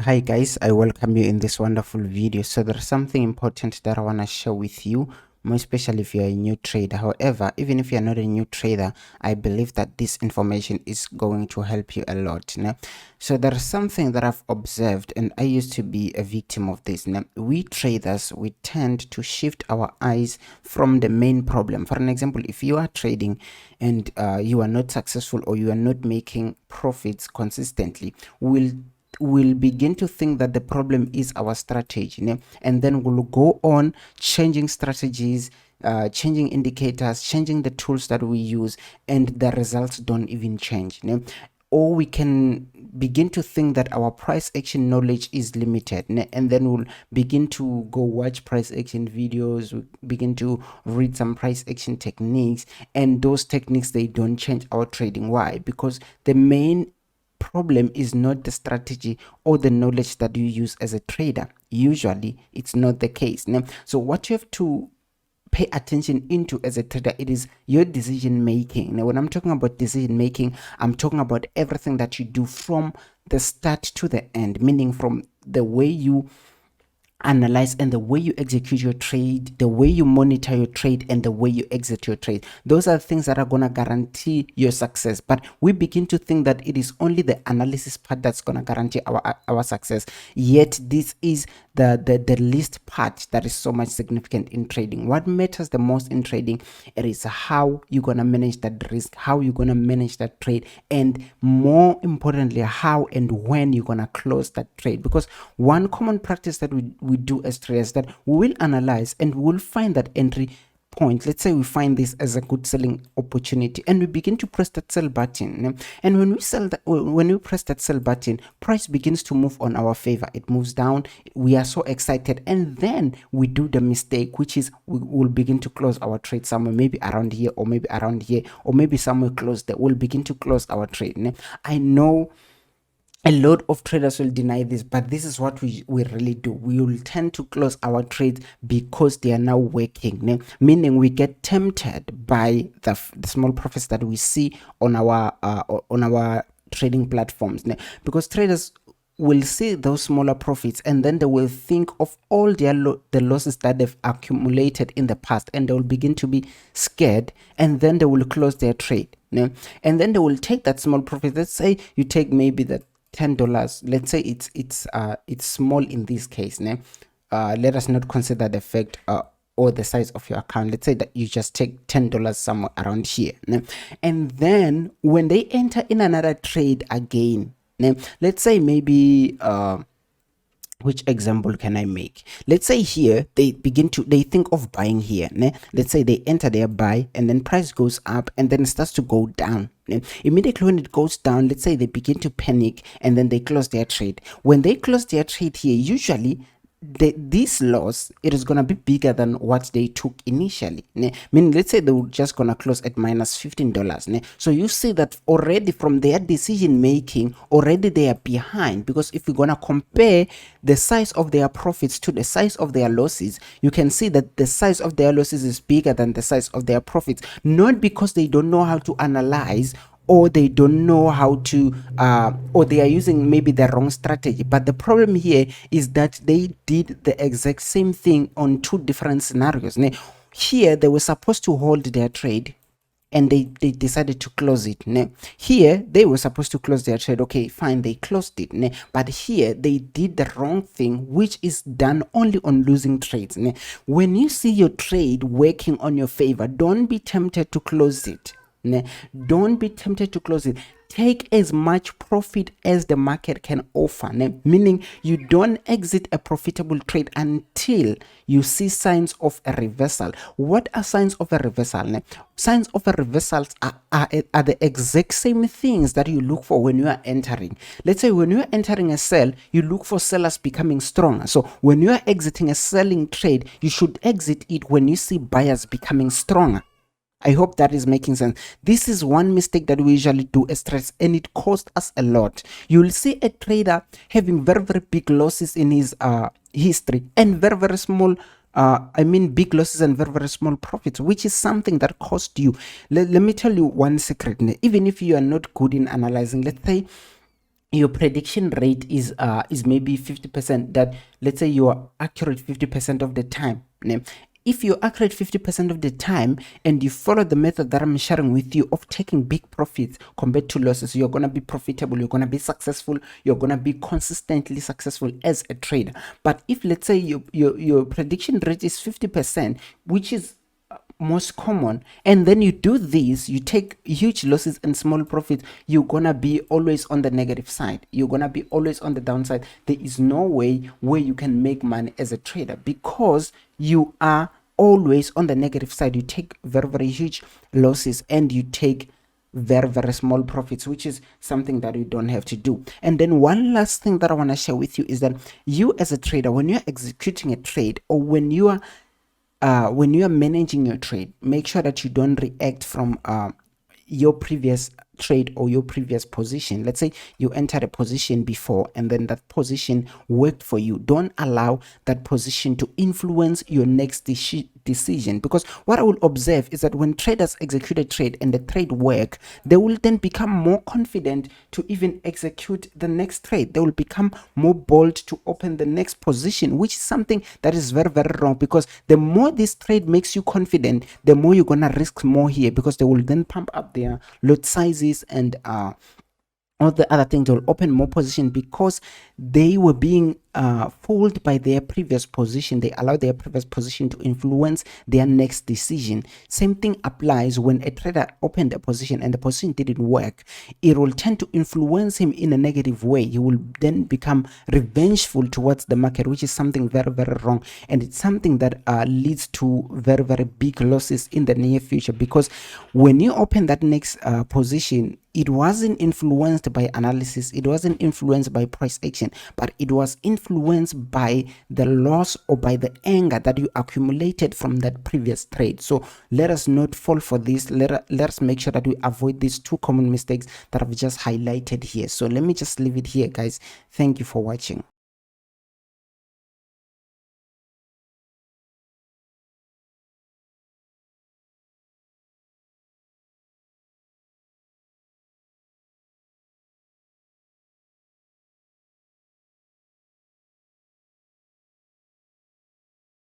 Hi guys, I welcome you in this wonderful video. So there's something important that I want to share with you, more especially if you're a new trader. However, even if you're not a new trader, I believe that this information is going to help you a lot. So there's something that I've observed, and I used to be a victim of this. We traders, we tend to shift our eyes from the main problem. For an example, if you are trading and you are not successful or you are not making profits consistently, we'll begin to think that the problem is our strategy, and then we'll go on changing strategies, changing indicators, changing the tools that we use, and the results don't even change. Or we can begin to think that our price action knowledge is limited, and then we'll begin to go watch price action videos, we begin to read some price action techniques, and those techniques, they don't change our trading. Why? Because the main problem is not the strategy or the knowledge that you use as a trader. Usually it's not the case. So what you have to pay attention into as a trader, it is your decision making. Now when I'm talking about decision making, I'm talking about everything that you do from the start to the end, meaning from the way you analyze and the way you execute your trade, the way you monitor your trade, and the way you exit your trade. Those are things that are going to guarantee your success. But we begin to think that it is only the analysis part that's going to guarantee our success. Yet this is the least part that is so much significant in trading. What matters the most in trading, it is how you're going to manage that risk, how you're going to manage that trade, and more importantly, how and when you're going to close that trade. Because one common practice that we do as traders, that we will analyze and we will find that entry point. Let's say we find this as a good selling opportunity, and we begin to press that sell button. And when we press that sell button, price begins to move on our favor. It moves down. We are so excited, and then we do the mistake, which is we will begin to close our trade somewhere, maybe around here, or maybe around here, or maybe somewhere close there. We'll begin to close our trade. I know a lot of traders will deny this, but this is what we really do. We will tend to close our trades because they are now working, meaning we get tempted by the small profits that we see on our trading platforms, because traders will see those smaller profits, and then they will think of all the losses that they've accumulated in the past, and they will begin to be scared, and then they will close their trade, and then they will take that small profit. Let's say you take maybe that $10. Let's say it's small in this case. Let us not consider the fact or the size of your account. Let's say that you just take $10 somewhere around here, and then when they enter in another trade again, let's say maybe which example can I make? Let's say here they think of buying here. Let's say they enter their buy, and then price goes up and then it starts to go down. Immediately when it goes down, let's say they begin to panic, and then they close their trade. When they close their trade here, usually this loss, it is going to be bigger than what they took initially. Meaning, let's say they were just going to close at minus $15. So you see that already from their decision making, already they are behind, because if we're going to compare the size of their profits to the size of their losses, you can see that the size of their losses is bigger than the size of their profits, not because they don't know how to analyze, or they don't know how to or they are using maybe the wrong strategy. But the problem here is that they did the exact same thing on two different scenarios. Here they were supposed to hold their trade, and they decided to close it. Here they were supposed to close their trade. Okay, fine, they closed it. But here they did the wrong thing, which is done only on losing trades. When you see your trade working on your favor, don't be tempted to close it. Don't be tempted to close it. Take as much profit as the market can offer, meaning you don't exit a profitable trade until you see signs of a reversal. What are signs of a reversal? Signs of a reversal are the exact same things that you look for when you are entering. Let's say when you are entering a sell, you look for sellers becoming stronger. So when you are exiting a selling trade, you should exit it when you see buyers becoming stronger. I hope that is making sense. This is one mistake that we usually do as traders, and it costs us a lot. You will see a trader having very, very big losses in his history, and very, very small big losses and very, very small profits, which is something that cost you. Let me tell you one secret. Even if you are not good in analyzing, let's say your prediction rate is maybe 50%, that let's say you are accurate 50% of the time. If you're accurate 50% of the time and you follow the method that I'm sharing with you of taking big profits compared to losses, you're going to be profitable, you're going to be successful, you're going to be consistently successful as a trader. But if let's say your prediction rate is 50%, which is most common, and then you do this, you take huge losses and small profits, you're gonna be always on the negative side, you're gonna be always on the downside. There is no way where you can make money as a trader, because you are always on the negative side. You take very, very huge losses and you take very, very small profits, which is something that you don't have to do. And then one last thing that I want to share with you is that you as a trader, when you're executing a trade, or when you are managing your trade, make sure that you don't react from your previous trade or your previous position. Let's say you entered a position before and then that position worked for you. Don't allow that position to influence your next decision, because what I will observe is that when traders execute a trade and the trade work, they will then become more confident to even execute the next trade. They will become more bold to open the next position, which is something that is very, very wrong, because the more this trade makes you confident, the more you're gonna risk more here, because they will then pump up their lot sizes and all the other things. Will open more position because they were being fooled by their previous position. They allow their previous position to influence their next decision. Same thing applies when a trader opened a position and the position didn't work. It will tend to influence him in a negative way. He will then become revengeful towards the market, which is something very, very wrong, and it's something that leads to very, very big losses in the near future, because when you open that next position, it wasn't influenced by analysis, it wasn't influenced by price action, but it was influenced by the loss or by the anger that you accumulated from that previous trade. So let us not fall for this. Let us make sure that we avoid these two common mistakes that I've just highlighted here. So let me just leave it here, guys. Thank you for watching.